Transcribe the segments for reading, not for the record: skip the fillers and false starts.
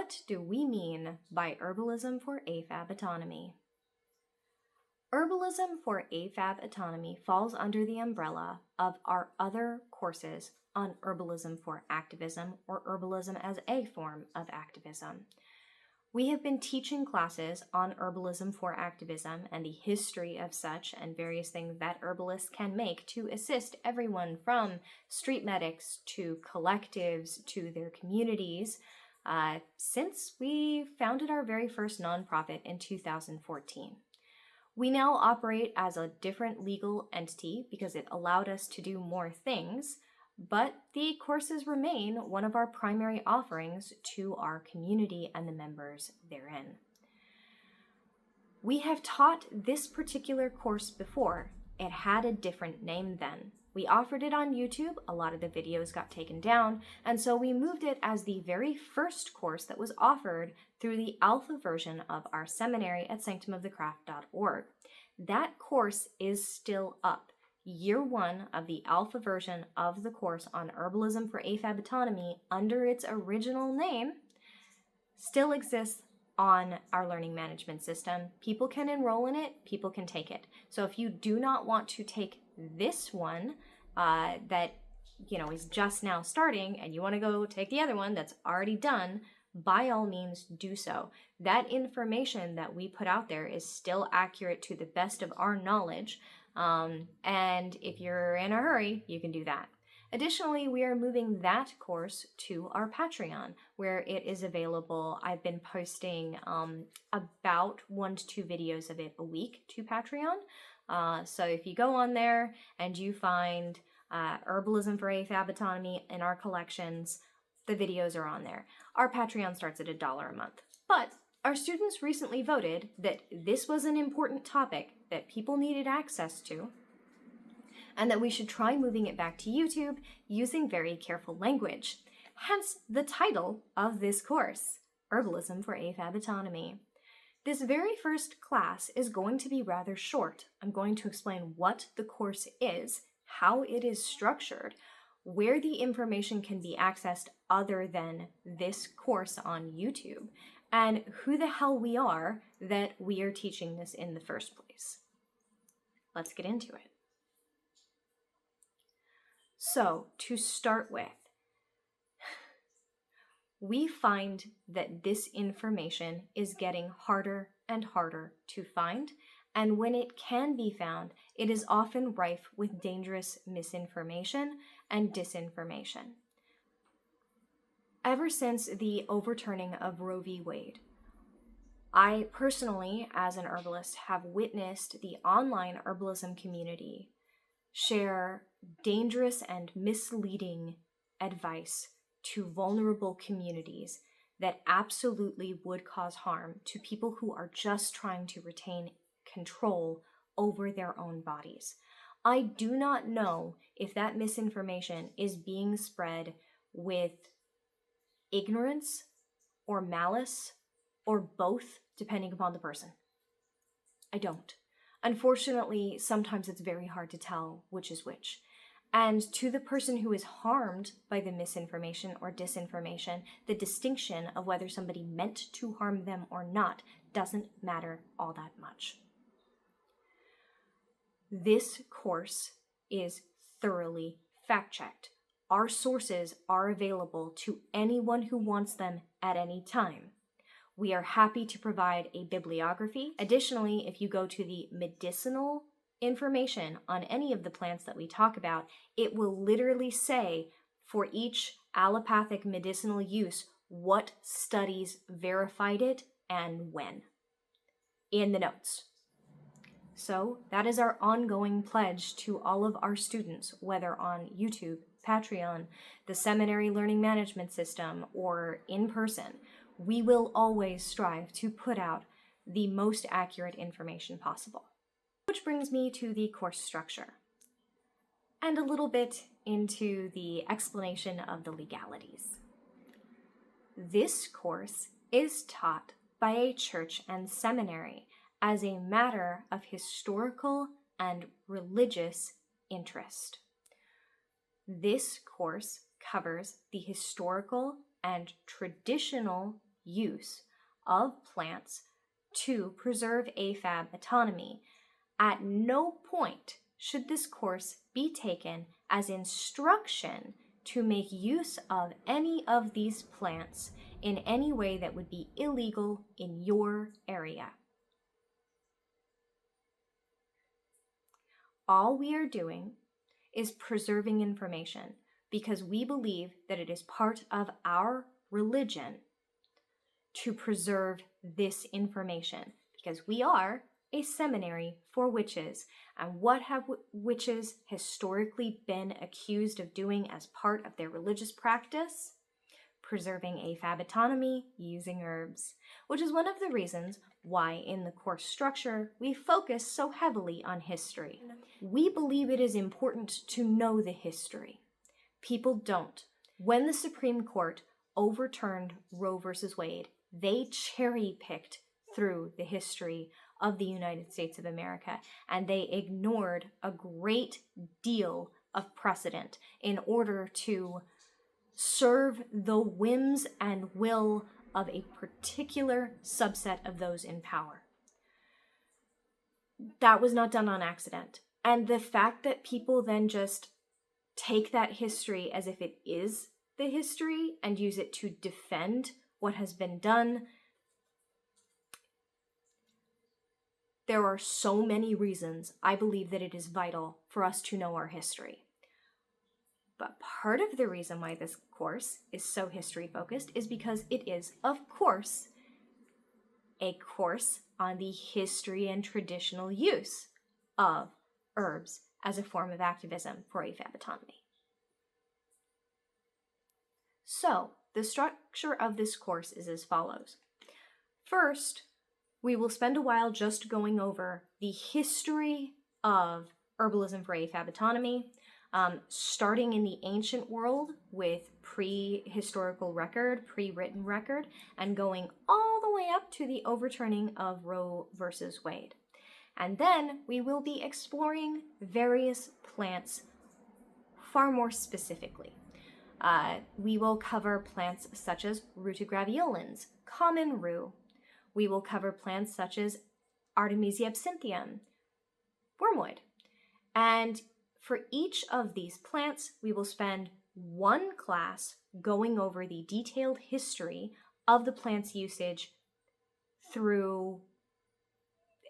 What do we mean by herbalism for AFAB autonomy? Herbalism for AFAB autonomy falls under the umbrella of our other courses on herbalism for activism, or herbalism as a form of activism. We have been teaching classes on herbalism for activism and the history of such and various things that herbalists can make to assist everyone from street medics to collectives to their communities since we founded our very first nonprofit in 2014. We now operate as a different legal entity because it allowed us to do more things, but the courses remain one of our primary offerings to our community and the members therein. We have taught this particular course before. It had a different name then. We offered it on YouTube, a lot of the videos got taken down, and so we moved it as the very first course that was offered through the alpha version of our seminary at sanctumofthecraft.org. That course is still up. Year 1 of the alpha version of the course on herbalism for AFAB autonomy under its original name still exists on our learning management system. People can enroll in it, people can take it. So if you do not want to take this one that is just now starting and you want to go take the other one that's already done, by all means do so. That information that we put out there is still accurate to the best of our knowledge, and if you're in a hurry, you can do that. Additionally, we are moving that course to our Patreon, where it is available. I've been posting about 1 to 2 videos of it a week to Patreon. So if you go on there and you find herbalism for AFAB autonomy in our collections, the videos are on there. Our Patreon starts at $1 a month. But our students recently voted that this was an important topic that people needed access to, and that we should try moving it back to YouTube using very careful language. Hence the title of this course, Herbalism for AFAB Autonomy. This very first class is going to be rather short. I'm going to explain what the course is, how it is structured, where the information can be accessed other than this course on YouTube, and who the hell we are that we are teaching this in the first place. Let's get into it. So, to start with, we find that this information is getting harder and harder to find, and when it can be found, it is often rife with dangerous misinformation and disinformation. Ever since the overturning of Roe v. Wade, I personally, as an herbalist, have witnessed the online herbalism community share dangerous and misleading advice to vulnerable communities that absolutely would cause harm to people who are just trying to retain control over their own bodies. I do not know if that misinformation is being spread with ignorance or malice or both, depending upon the person. I don't. Unfortunately, sometimes it's very hard to tell which is which. And to the person who is harmed by the misinformation or disinformation, the distinction of whether somebody meant to harm them or not doesn't matter all that much. This course is thoroughly fact-checked. Our sources are available to anyone who wants them at any time. We are happy to provide a bibliography. Additionally, if you go to the medicinal information on any of the plants that we talk about, it will literally say for each allopathic medicinal use what studies verified it and when in the notes. So that is our ongoing pledge to all of our students, whether on YouTube, Patreon, the seminary learning management system, or in person. We will always strive to put out the most accurate information possible. Which brings me to the course structure and a little bit into the explanation of the legalities. This course is taught by a church and seminary as a matter of historical and religious interest. This course covers the historical and traditional use of plants to preserve AFAB autonomy. At no point should this course be taken as instruction to make use of any of these plants in any way that would be illegal in your area. All we are doing is preserving information because we believe that it is part of our religion to preserve this information, because we are a seminary for witches. And what have witches historically been accused of doing as part of their religious practice? Preserving AFAB autonomy using herbs, which is one of the reasons why in the course structure we focus so heavily on history. We believe it is important to know the history. People don't. When the Supreme Court overturned Roe versus Wade, they cherry-picked through the history of the United States of America, and they ignored a great deal of precedent in order to serve the whims and will of a particular subset of those in power. That was not done on accident. And the fact that people then just take that history as if it is the history and use it to defend what has been done, there are so many reasons I believe that it is vital for us to know our history. But part of the reason why this course is so history-focused is because it is, of course, a course on the history and traditional use of herbs as a form of activism for AFAB autonomy. So, the structure of this course is as follows. First, we will spend a while just going over the history of herbalism for AFAB autonomy, starting in the ancient world with pre-historical record, pre-written record, and going all the way up to the overturning of Roe versus Wade. And then we will be exploring various plants far more specifically. We will cover plants such as rutagraviolens, common rue. We will cover plants such as Artemisia absinthium, wormwood. And for each of these plants, we will spend one class going over the detailed history of the plant's usage through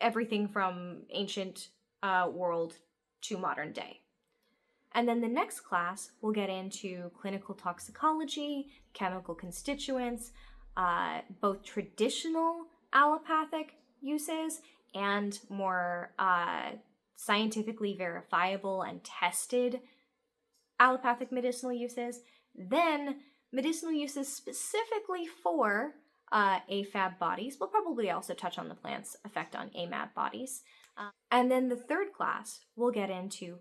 everything from ancient world to modern day. And then the next class will get into clinical toxicology, chemical constituents, both traditional allopathic uses and more scientifically verifiable and tested allopathic medicinal uses. Then medicinal uses specifically for AFAB bodies. We'll probably also touch on the plant's effect on AMAB bodies. And then the third class will get into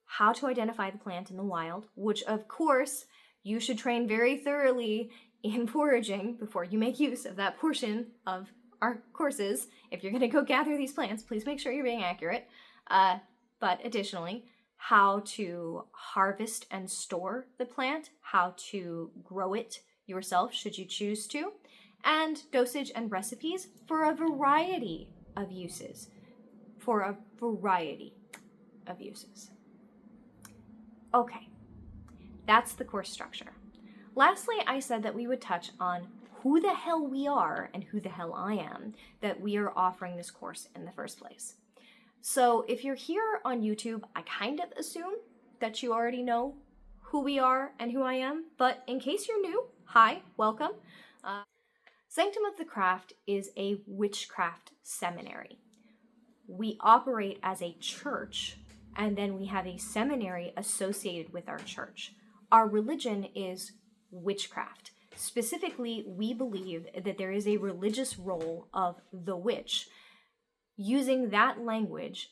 how to identify the plant in the wild, which of course you should train very thoroughly in foraging before you make use of that portion of our courses. If you're going to go gather these plants, please make sure you're being accurate. But additionally, how to harvest and store the plant, how to grow it yourself should you choose to, and dosage and recipes for a variety of uses. Okay, that's the course structure. Lastly, I said that we would touch on who the hell we are and who the hell I am that we are offering this course in the first place. So if you're here on YouTube, I kind of assume that you already know who we are and who I am, but in case you're new, hi, welcome. Sanctum of the Craft is a witchcraft seminary. We operate as a church, and then we have a seminary associated with our church. Our religion is witchcraft. Specifically, we believe that there is a religious role of the witch, using that language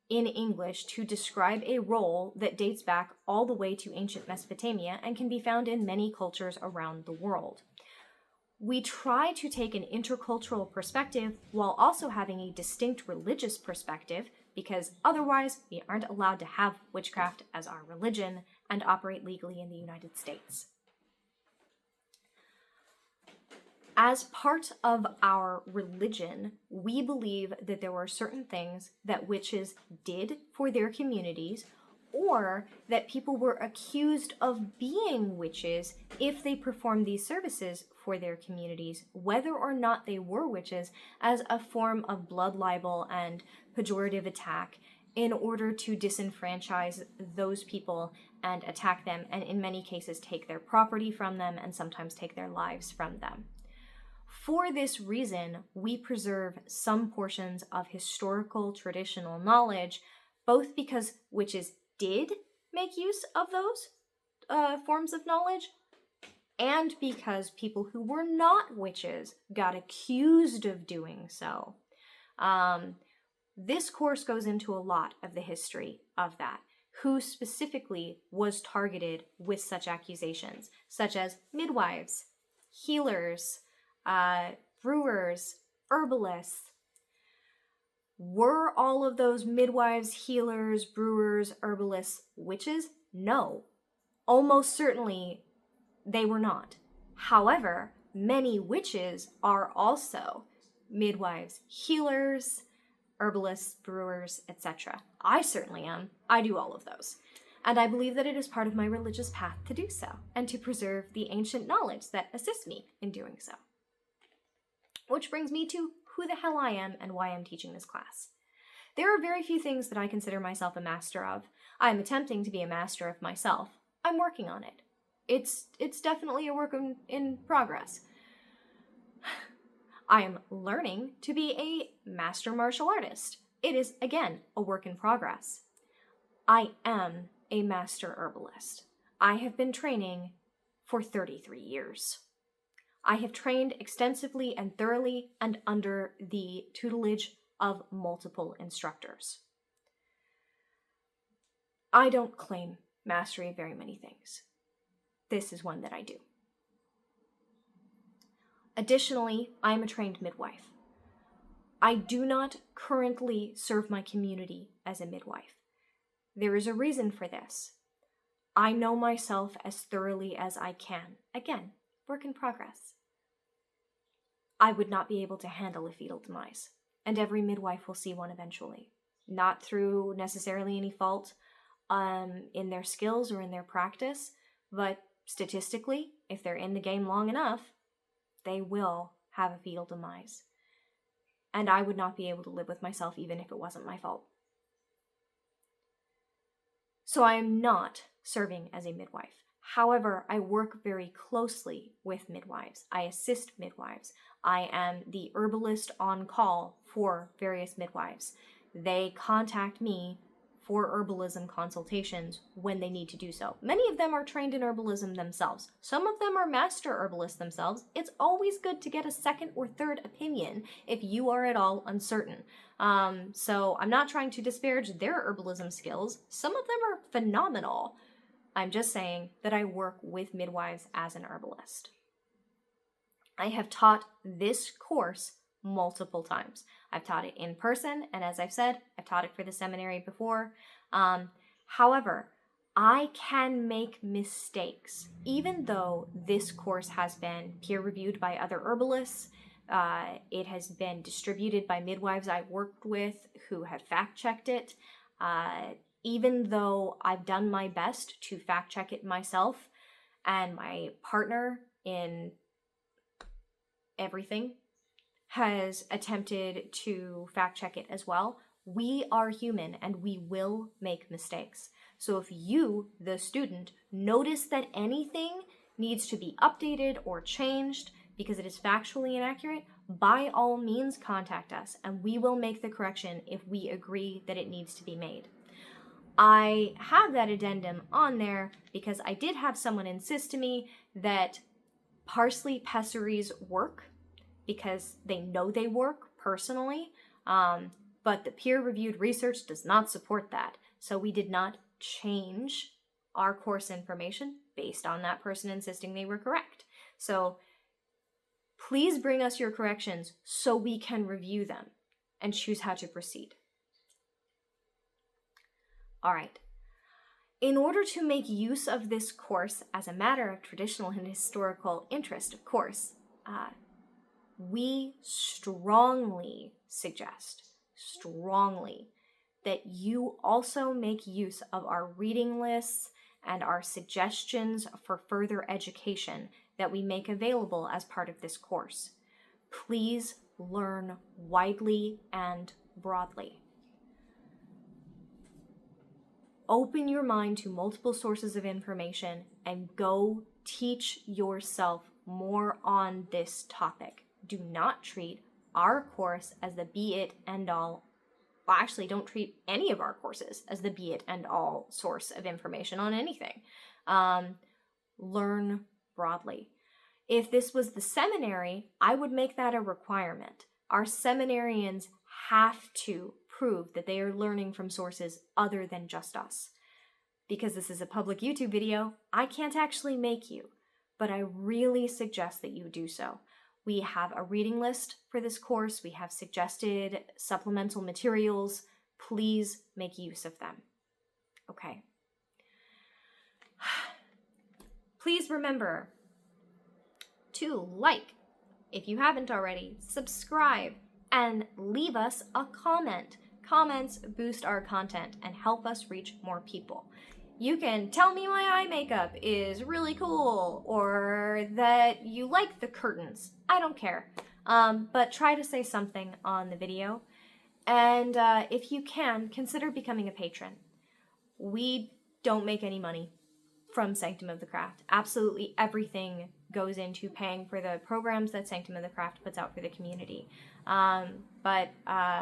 in English to describe a role that dates back all the way to ancient Mesopotamia and can be found in many cultures around the world. We try to take an intercultural perspective while also having a distinct religious perspective, because otherwise we aren't allowed to have witchcraft as our religion and operate legally in the United States. As part of our religion, we believe that there were certain things that witches did for their communities, or that people were accused of being witches if they performed these services for their communities, whether or not they were witches, as a form of blood libel and pejorative attack in order to disenfranchise those people and attack them, and in many cases take their property from them and sometimes take their lives from them. For this reason, we preserve some portions of historical traditional knowledge, both because witches did make use of those forms of knowledge, and because people who were not witches got accused of doing so. This course goes into a lot of the history of that, who specifically was targeted with such accusations, such as midwives, healers, brewers, herbalists. Were all of those midwives, healers, brewers, herbalists witches? No. Almost certainly they were not. However, many witches are also midwives, healers, herbalists, brewers, etc. I certainly am. I do all of those. And I believe that it is part of my religious path to do so, and to preserve the ancient knowledge that assists me in doing so. Which brings me to who the hell I am and why I'm teaching this class. There are very few things that I consider myself a master of. I'm attempting to be a master of myself. I'm working on it. It's definitely a work in progress. I am learning to be a master martial artist. It is, again, a work in progress. I am a master herbalist. I have been training for 33 years. I have trained extensively and thoroughly and under the tutelage of multiple instructors. I don't claim mastery of very many things. This is one that I do. Additionally, I am a trained midwife. I do not currently serve my community as a midwife. There is a reason for this. I know myself as thoroughly as I can. Again, work in progress. I would not be able to handle a fetal demise, and every midwife will see one eventually. Not through necessarily any fault in their skills or in their practice, but statistically, if they're in the game long enough, they will have a fetal demise. And I would not be able to live with myself even if it wasn't my fault. So I am not serving as a midwife. However, I work very closely with midwives. I assist midwives. I am the herbalist on call for various midwives. They contact me for herbalism consultations when they need to do so. Many of them are trained in herbalism themselves. Some of them are master herbalists themselves. It's always good to get a second or third opinion if you are at all uncertain. So I'm not trying to disparage their herbalism skills. Some of them are phenomenal. I'm just saying that I work with midwives as an herbalist. I have taught this course multiple times. I've taught it in person, and as I've said, I've taught it for the seminary before. However, I can make mistakes. Even though this course has been peer-reviewed by other herbalists, it has been distributed by midwives I've worked with who have fact-checked it. Even though I've done my best to fact-check it myself, and my partner in everything has attempted to fact-check it as well, we are human and we will make mistakes. So if you, the student, notice that anything needs to be updated or changed because it is factually inaccurate, by all means contact us and we will make the correction if we agree that it needs to be made. I have that addendum on there because I did have someone insist to me that parsley pessaries work because they know they work personally, but the peer-reviewed research does not support that. So we did not change our course information based on that person insisting they were correct. So please bring us your corrections so we can review them and choose how to proceed. All right. In order to make use of this course as a matter of traditional and historical interest, of course, we strongly suggest, that you also make use of our reading lists and our suggestions for further education that we make available as part of this course. Please learn widely and broadly. Open your mind to multiple sources of information and go teach yourself more on this topic. Do not treat our course as the be-it, end-all. Well, actually, don't treat any of our courses as the be-it, end-all source of information on anything. Learn broadly. If this was the seminary, I would make that a requirement. Our seminarians have to prove that they are learning from sources other than just us. Because this is a public YouTube video, I can't actually make you, but I really suggest that you do so. We have a reading list for this course. We have suggested supplemental materials. Please make use of them. Okay. Please remember to like, if you haven't already, subscribe, and leave us a comment. Comments boost our content and help us reach more people. You can tell me my eye makeup is really cool, or that you like the curtains. I don't care. But try to say something on the video. And if you can, consider becoming a patron. We don't make any money from Sanctum of the Craft. Absolutely everything goes into paying for the programs that Sanctum of the Craft puts out for the community. But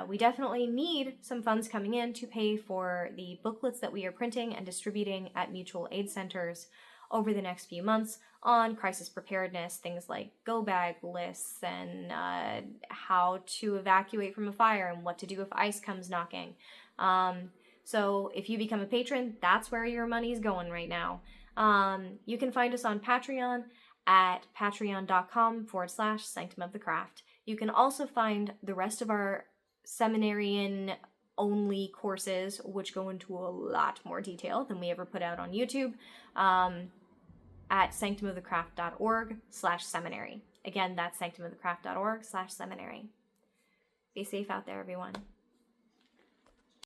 we definitely need some funds coming in to pay for the booklets that we are printing and distributing at mutual aid centers over the next few months on crisis preparedness, things like go bag lists and how to evacuate from a fire and what to do if ice comes knocking. So if you become a patron, that's where your money's going right now. You can find us on Patreon at patreon.com/Sanctum of the Craft. You can also find the rest of our seminarian-only courses, which go into a lot more detail than we ever put out on YouTube, at sanctumofthecraft.org/seminary. Again, that's sanctumofthecraft.org/seminary. Be safe out there, everyone.